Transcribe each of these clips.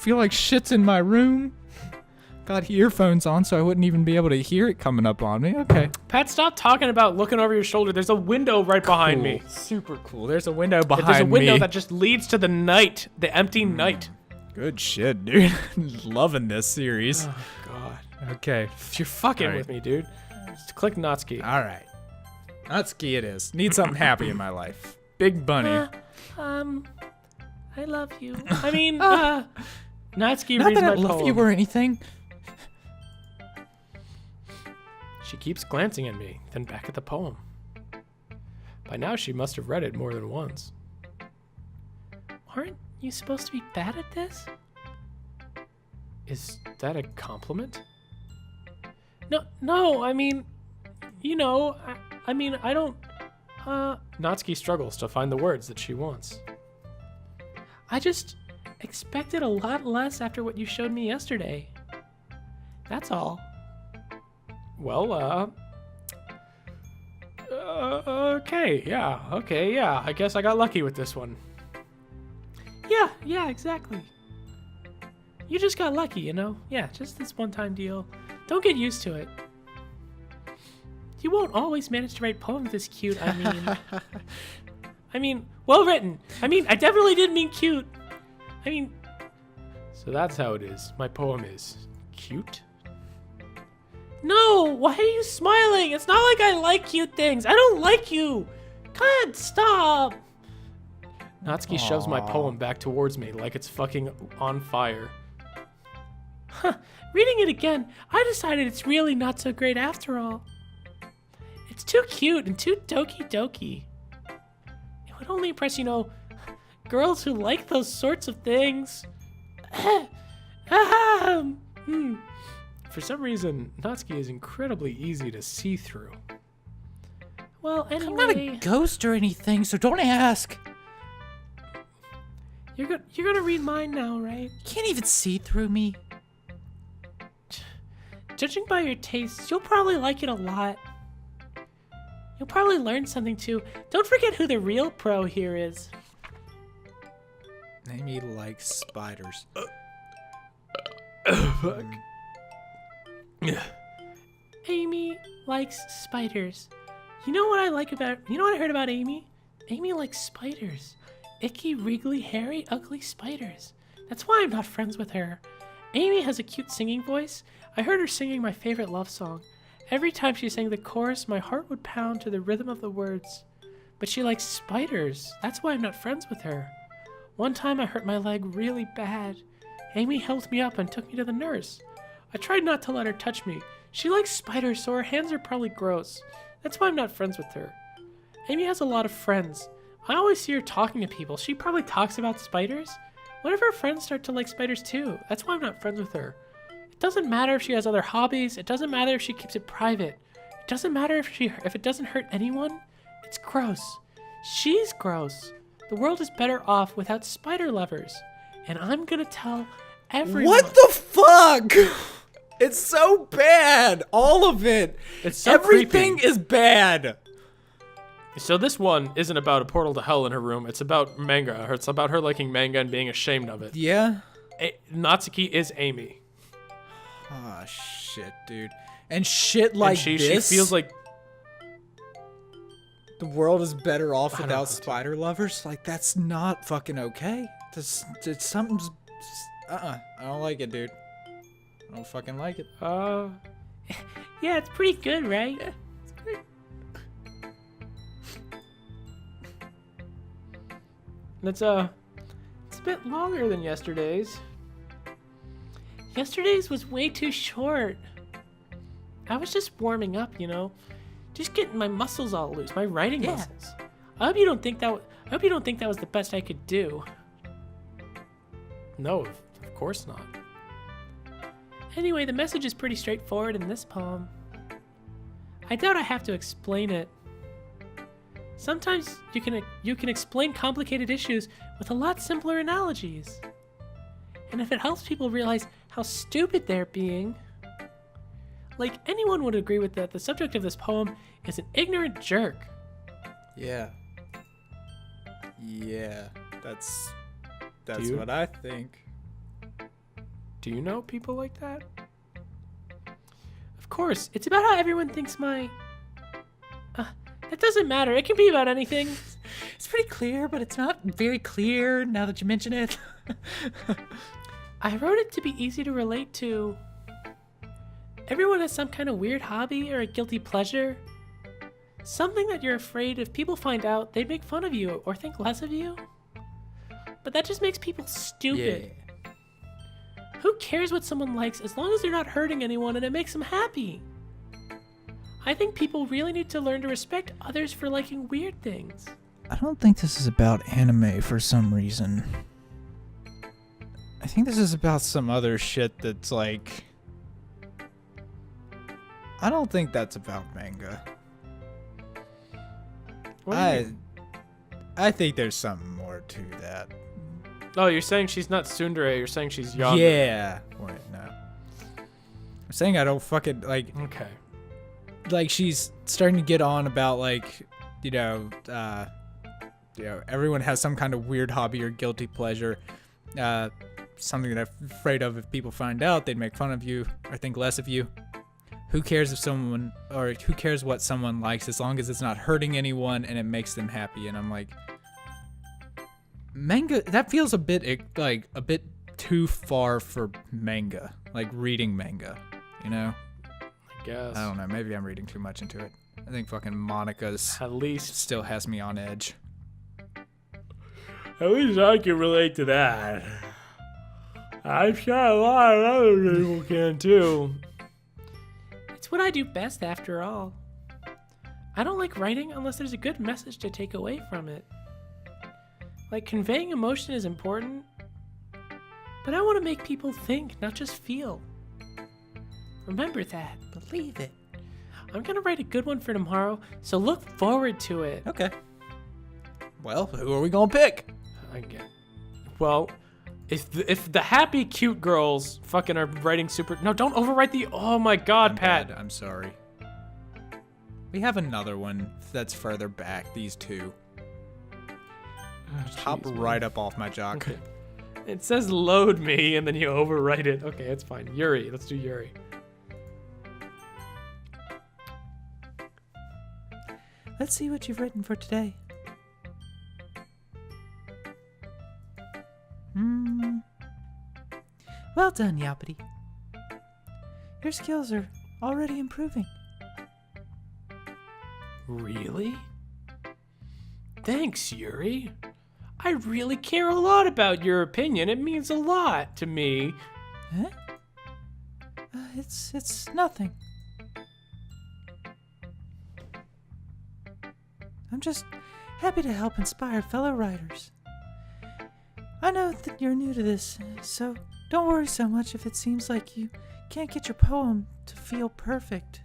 feel like shit's in my room. Got earphones on so I wouldn't even be able to hear it coming up on me. Okay. Pat, stop talking about looking over your shoulder. There's a window right behind me. Super cool. There's a window behind me. There's a window that just leads to the night, the empty night. Good shit, dude. Loving this series. Oh, God. Okay. You're fucking with me, dude. Just click Natsuki. All right. Natsuki it is. Need something happy in my life. Big bunny. I love you. I mean, Natsuki Not reads that I my love poem. you or anything. She keeps glancing at me, then back at the poem. By now, she must have read it more than once. Aren't you supposed to be bad at this? Is that a compliment? No, I mean, you know, I don't, Natsuki struggles to find the words that she wants. I just expected a lot less after what you showed me yesterday. That's all. Well, okay, yeah, I guess I got lucky with this one. Yeah, exactly. You just got lucky, you know? Yeah, just this one-time deal. Don't get used to it. You won't always manage to write poems this cute, I mean, well written. I definitely didn't mean cute. So that's how it is. My poem is cute? No, why are you smiling? It's not like I like cute things. I don't like you. God, stop. Natsuki shoves my poem back towards me like it's fucking on fire. Reading it again, I decided it's really not so great after all. It's too cute and too Doki Doki. It would only impress, girls who like those sorts of things. For some reason, Natsuki is incredibly easy to see through. Well, anyway... I'm not a ghost or anything, so don't ask. You're gonna read mine now, right? You can't even see through me. Judging by your tastes, you'll probably like it a lot. You'll probably learn something too. Don't forget who the real pro here is. Amy likes spiders. Fuck. Amy likes spiders. You know what I heard about Amy? Amy likes spiders. Icky, wriggly, hairy, ugly spiders. That's why I'm not friends with her. Amy has a cute singing voice. I heard her singing my favorite love song. Every time she sang the chorus, my heart would pound to the rhythm of the words. But she likes spiders. That's why I'm not friends with her. One time I hurt my leg really bad. Amy held me up and took me to the nurse. I tried not to let her touch me. She likes spiders, so her hands are probably gross. That's why I'm not friends with her. Amy has a lot of friends. I always see her talking to people. She probably talks about spiders. What if her friends start to like spiders too? That's why I'm not friends with her. It doesn't matter if she has other hobbies. It doesn't matter if she keeps it private. It doesn't matter if it doesn't hurt anyone. It's gross. She's gross. The world is better off without spider lovers. And I'm gonna tell everyone. What the fuck? It's so bad. All of it. It's so Everything creepy. is bad. So this one isn't about a portal to hell in her room. It's about manga. It's about her liking manga and being ashamed of it. Yeah? Natsuki is Amy. Oh, shit, dude. And shit like she this? She feels like... The world is better off without spider lovers? Like, that's not fucking okay. Something's... I don't like it, dude. I don't fucking like it. Yeah, it's pretty good, right? Yeah, it's great. It's a bit longer than yesterday's. Yesterday's was way too short. I was just warming up, just getting my muscles all loose, my writing muscles. I hope you don't think that was the best I could do. No, of course not. Anyway, the message is pretty straightforward in this poem. I doubt I have to explain it. Sometimes you can explain complicated issues with a lot simpler analogies. And if it helps people realize how stupid they're being, like anyone would agree with that, the subject of this poem is an ignorant jerk. Yeah. Yeah, that's Dude. what I think. Do you know people like that? Of course, it's about how everyone thinks my... It doesn't matter. It can be about anything. It's pretty clear, but it's not very clear now that you mention it. I wrote it to be easy to relate to. Everyone has some kind of weird hobby or a guilty pleasure. Something that you're afraid if people find out, they'd make fun of you or think less of you. But that just makes people stupid. Yeah. Who cares what someone likes as long as they're not hurting anyone and it makes them happy? I think people really need to learn to respect others for liking weird things. I don't think this is about anime for some reason. I think this is about some other shit that's like... I don't think that's about manga. What do you mean? I think there's something more to that. Oh, you're saying she's not tsundere, you're saying she's younger. Yeah. Wait, no. I'm saying I don't fucking, like... Okay. Like, she's starting to get on about, like, everyone has some kind of weird hobby or guilty pleasure. Something that I'm afraid of if people find out, they'd make fun of you or think less of you. Who cares who cares what someone likes as long as it's not hurting anyone and it makes them happy? And I'm like, manga, that feels a bit too far for manga, like reading manga, you know? I guess. I don't know, maybe I'm reading too much into it. I think fucking Monica's At least still has me on edge. At least I can relate to that. I'm sure a lot of other people can too. It's what I do best after all. I don't like writing unless there's a good message to take away from it. Like, conveying emotion is important, but I want to make people think, not just feel. Remember that. Believe it. I'm gonna write a good one for tomorrow, so look forward to it. Okay. Well, who are we gonna pick? Well, if the happy cute girls fucking are writing super... No, don't overwrite the... Oh my god, Pat. I'm sorry. We have another one that's further back, these two. Just hop right up off my jock. Okay. It says load me, and then you overwrite it. Okay, it's fine. Yuri. Let's do Yuri. Let's see what you've written for today. Well done, Yappity. Your skills are already improving. Really? Thanks, Yuri. I really care a lot about your opinion. It means a lot to me. Huh? It's nothing. I'm just happy to help inspire fellow writers. I know that you're new to this, so don't worry so much if it seems like you can't get your poem to feel perfect.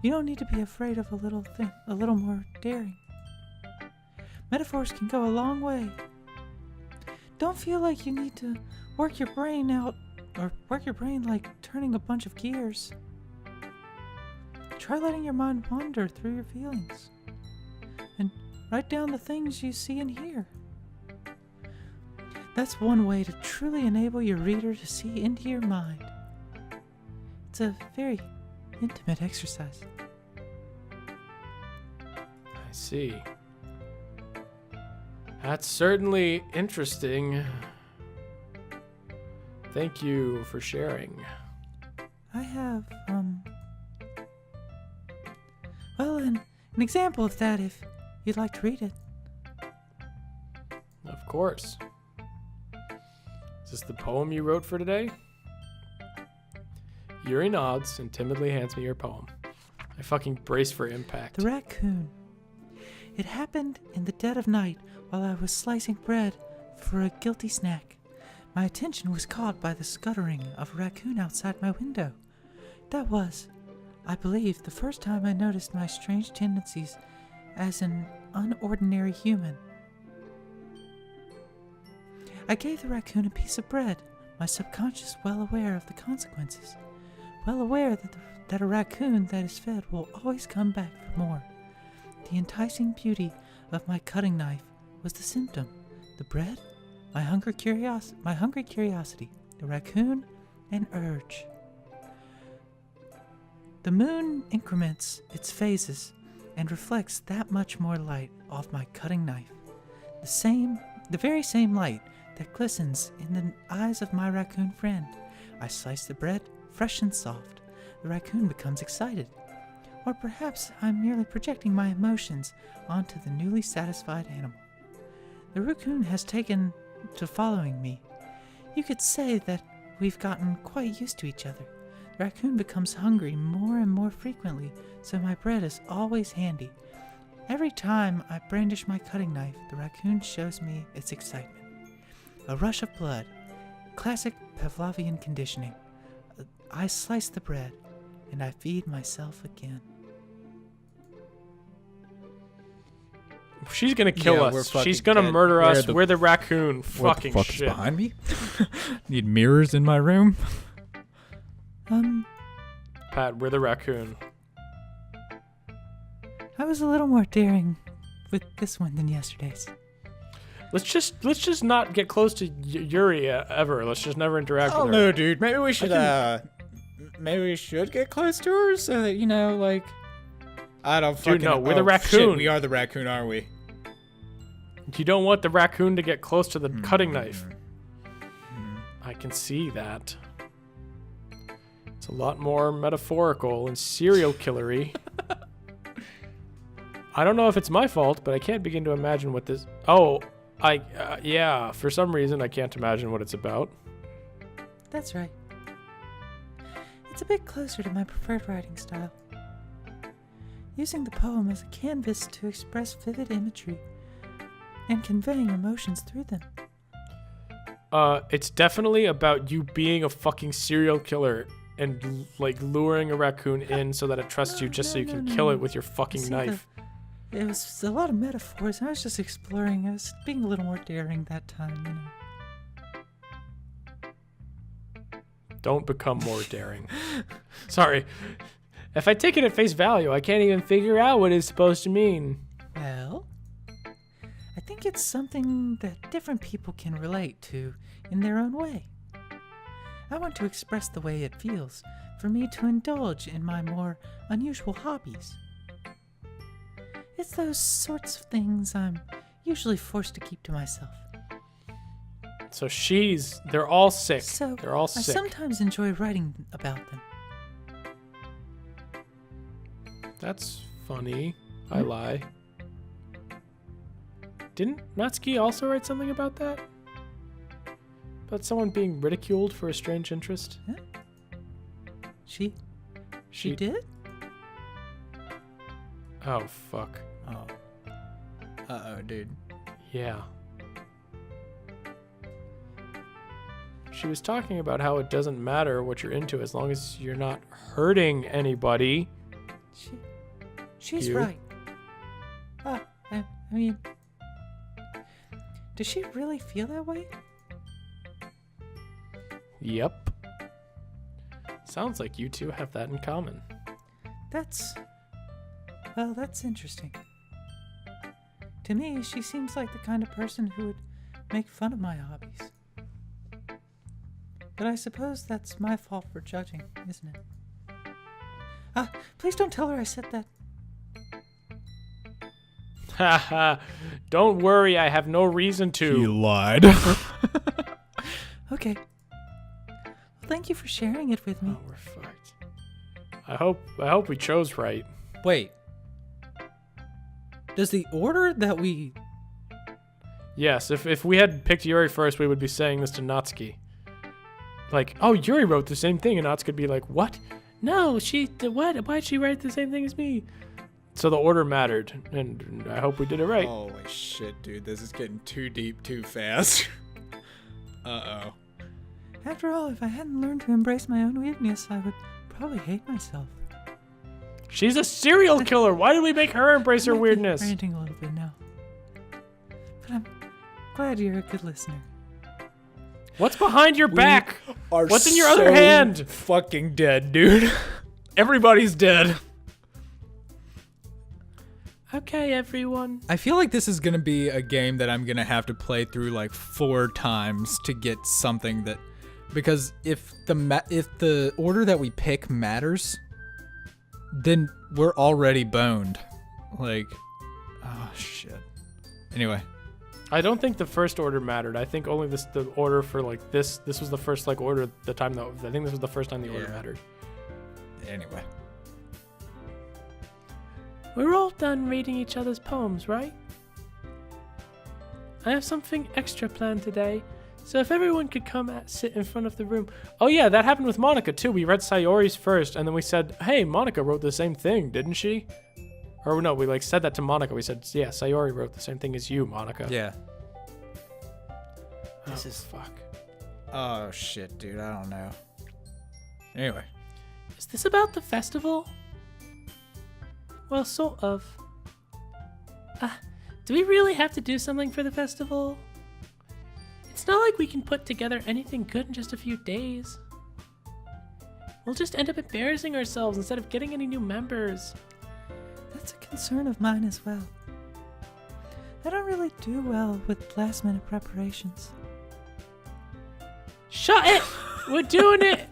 You don't need to be afraid of a little more daring. Metaphors can go a long way. Don't feel like you need to work your brain like turning a bunch of gears. Try letting your mind wander through your feelings and write down the things you see and hear. That's one way to truly enable your reader to see into your mind. It's a very intimate exercise. I see. That's certainly interesting. Thank you for sharing. I have, well, an example of that if you'd like to read it. Of course. Is this the poem you wrote for today? Yuri nods and timidly hands me your poem. I fucking brace for impact. The raccoon. It happened in the dead of night while I was slicing bread for a guilty snack. My attention was caught by the scuttering of a raccoon outside my window. That was, I believe, the first time I noticed my strange tendencies as an unordinary human. I gave the raccoon a piece of bread, my subconscious well aware of the consequences, well aware that a raccoon that is fed will always come back for more. The enticing beauty of my cutting knife was the symptom. The bread, my hungry curiosity. the raccoon, and urge. The moon increments its phases and reflects that much more light off my cutting knife. The very same light that glistens in the eyes of my raccoon friend. I slice the bread, fresh and soft. The raccoon becomes excited. Or perhaps I'm merely projecting my emotions onto the newly satisfied animal. The raccoon has taken to following me. You could say that we've gotten quite used to each other. The raccoon becomes hungry more and more frequently, so my bread is always handy. Every time I brandish my cutting knife, the raccoon shows me its excitement. A rush of blood. Classic Pavlovian conditioning. I slice the bread, and I feed myself again. She's gonna kill us. She's gonna murder us. We're the raccoon. Fucking what the fuck shit. is behind me? Need mirrors in my room? Pat, we're the raccoon. I was a little more daring with this one than yesterday's. Let's just not get close to Yuri ever. Let's just never interact with her. No, dude. Maybe we should get close to her so that, like... I don't fucking... Dude, no, we're the raccoon. Shit, we are the raccoon, aren't we? You don't want the raccoon to get close to the cutting knife. I can see that. It's a lot more metaphorical and serial killery. I don't know if it's my fault, but I can't begin to imagine what this... Oh, yeah, for some reason I can't imagine what it's about. That's right. It's a bit closer to my preferred writing style. Using the poem as a canvas to express vivid imagery and conveying emotions through them. It's definitely about you being a fucking serial killer and, luring a raccoon in so that it trusts you so you can kill it with your fucking knife. It was a lot of metaphors. I was just exploring. I was being a little more daring that time, Don't become more daring. Sorry. If I take it at face value, I can't even figure out what it's supposed to mean. Well, I think it's something that different people can relate to in their own way. I want to express the way it feels for me to indulge in my more unusual hobbies. It's those sorts of things I'm usually forced to keep to myself. So they're all sick. So they're all sick. I sometimes enjoy writing about them. That's funny. I lie. Didn't Natsuki also write something about that? About someone being ridiculed for a strange interest? Huh? She did? Oh, fuck. Oh. Uh-oh, dude. Yeah. She was talking about how it doesn't matter what you're into as long as you're not hurting anybody. She's You? right. I mean, does she really feel that way? Yep. Sounds like you two have that in common. That's interesting. To me, she seems like the kind of person who would make fun of my hobbies. But I suppose that's my fault for judging, isn't it? Please don't tell her I said that. Haha. Don't worry, I have no reason to. He lied. Okay. Well, thank you for sharing it with me. Oh, we're fucked. I hope we chose right. Wait. Does the order that we... Yes, if we had picked Yuri first, we would be saying this to Natsuki. Like, oh, Yuri wrote the same thing, and Natsuki would be like, what? No, what? Why'd she write the same thing as me? So the order mattered, and I hope we did it right. Holy shit, dude. This is getting too deep too fast. Uh-oh. After all, if I hadn't learned to embrace my own weirdness, I would probably hate myself. She's a serial killer. Why did we make her embrace her weirdness? I'm ranting a little bit now. But I'm glad you're a good listener. What's behind your back? Are What's in your other hand? Fucking dead, dude. Everybody's dead. Okay, everyone. I feel like this is gonna be a game that I'm gonna have to play through like 4 times to get something that Because if the order that we pick matters, then we're already boned. Like, oh shit. Anyway. I don't think the first order mattered. I think only the order for like this was the first like order the time that I think this was the first time the order mattered. Anyway. We're all done reading each other's poems, right? I have something extra planned today, so if everyone could sit in front of the room. Oh yeah, that happened with Monica too. We read Sayori's first, and then we said, hey, Monica wrote the same thing, didn't she? Or no, we like said that to Monica. We said, yeah, Sayori wrote the same thing as you, Monica. Yeah. This is fuck. Oh shit, dude, I don't know. Anyway. Is this about the festival? Well, sort of. Do we really have to do something for the festival? It's not like we can put together anything good in just a few days. We'll just end up embarrassing ourselves instead of getting any new members. That's a concern of mine as well. I don't really do well with last-minute preparations. Shut it! We're doing it!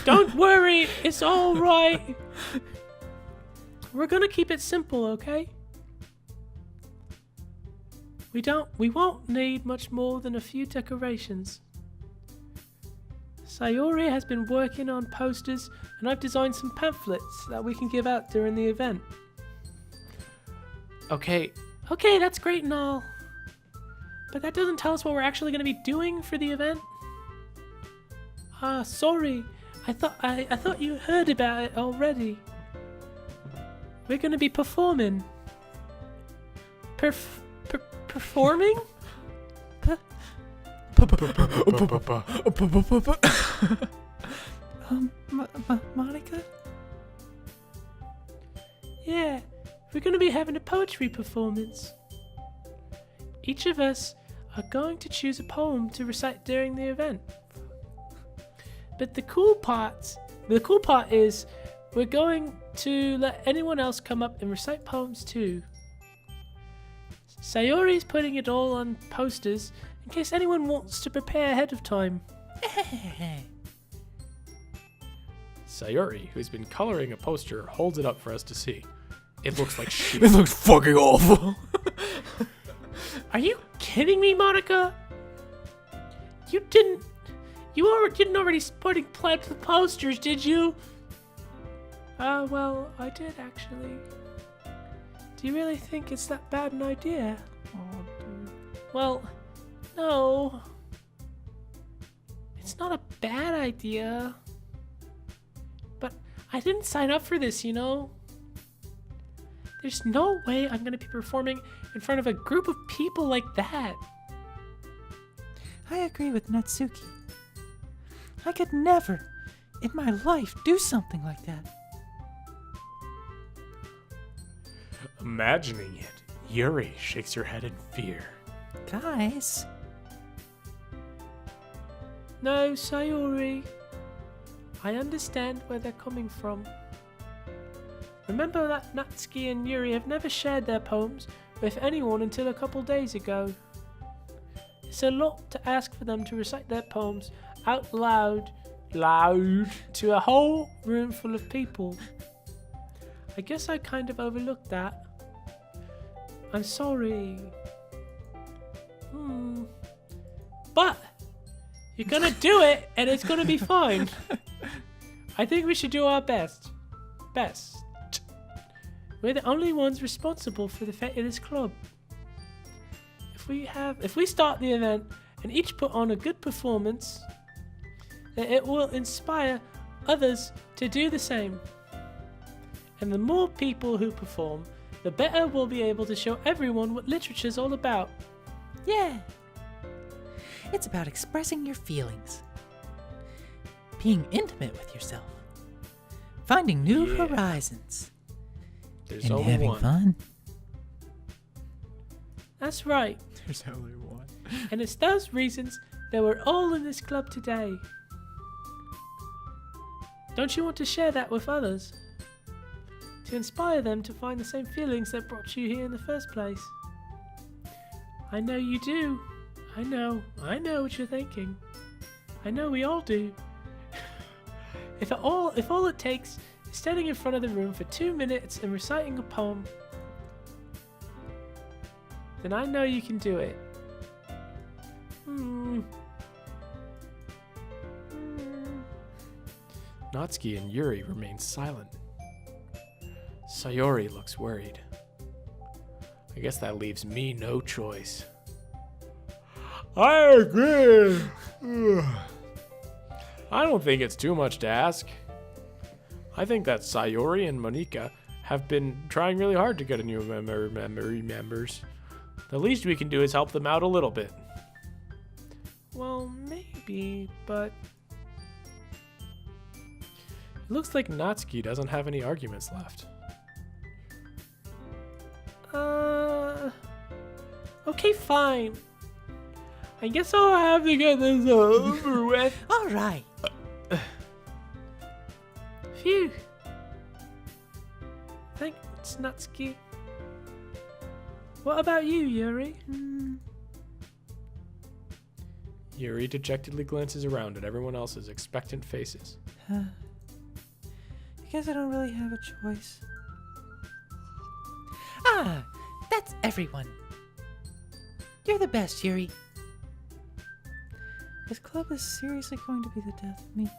Don't worry, it's all right. We're gonna keep it simple, okay? We won't need much more than a few decorations. Sayori has been working on posters, and I've designed some pamphlets that we can give out during the event. Okay, that's great and all. But that doesn't tell us what we're actually gonna be doing for the event. Sorry. I thought you heard about it already. We're gonna be performing. Performing? Monica? Yeah, we're gonna be having a poetry performance. Each of us are going to choose a poem to recite during the event. But the cool part is we're going to let anyone else come up and recite poems too. Sayori's putting it all on posters in case anyone wants to prepare ahead of time. Sayori, who's been coloring a poster, holds it up for us to see. It looks like shit. It looks fucking awful. Are you kidding me, Monica? You didn't already putting plan to the posters, did you? Well, I did actually. Do you really think it's that bad an idea? Oh, dude. Well, no. It's not a bad idea. But I didn't sign up for this, you know? There's no way I'm gonna be performing in front of a group of people like that. I agree with Natsuki. I could never, in my life, do something like that. Imagining it, Yuri shakes her head in fear. Guys. No, Sayori. I understand where they're coming from. Remember that Natsuki and Yuri have never shared their poems with anyone until a couple days ago. It's a lot to ask for them to recite their poems out loud to a whole room full of people. I guess I kind of overlooked that. I'm sorry. But you're gonna do it and it's gonna be fine. I think we should do our best. We're the only ones responsible for the fate of this club. If we start the event and each put on a good performance, then it will inspire others to do the same. And the more people who perform, the better we'll be able to show everyone what literature's all about. Yeah. It's about expressing your feelings. Being intimate with yourself. Finding new horizons. There's and only having one. fun. That's right. There's only one. And it's those reasons that we're all in this club today. Don't you want to share that with others? To inspire them to find the same feelings that brought you here in the first place? I know you do. I know what you're thinking. I know we all do. If all it takes is standing in front of the room for 2 minutes and reciting a poem, then I know you can do it. Natsuki and Yuri remain silent. Sayori looks worried. I guess that leaves me no choice. I agree. I don't think it's too much to ask. I think that Sayori and Monika have been trying really hard to get a new members. The least we can do is help them out a little bit. Well, maybe, but... It looks like Natsuki doesn't have any arguments left. Okay, fine. I guess I'll have to get this over with. All right. Phew. Thanks, Natsuki. What about you, Yuri? Yuri dejectedly glances around at everyone else's expectant faces. I guess I don't really have a choice. Ah, that's everyone. You're the best, Yuri. This club is seriously going to be the death of me.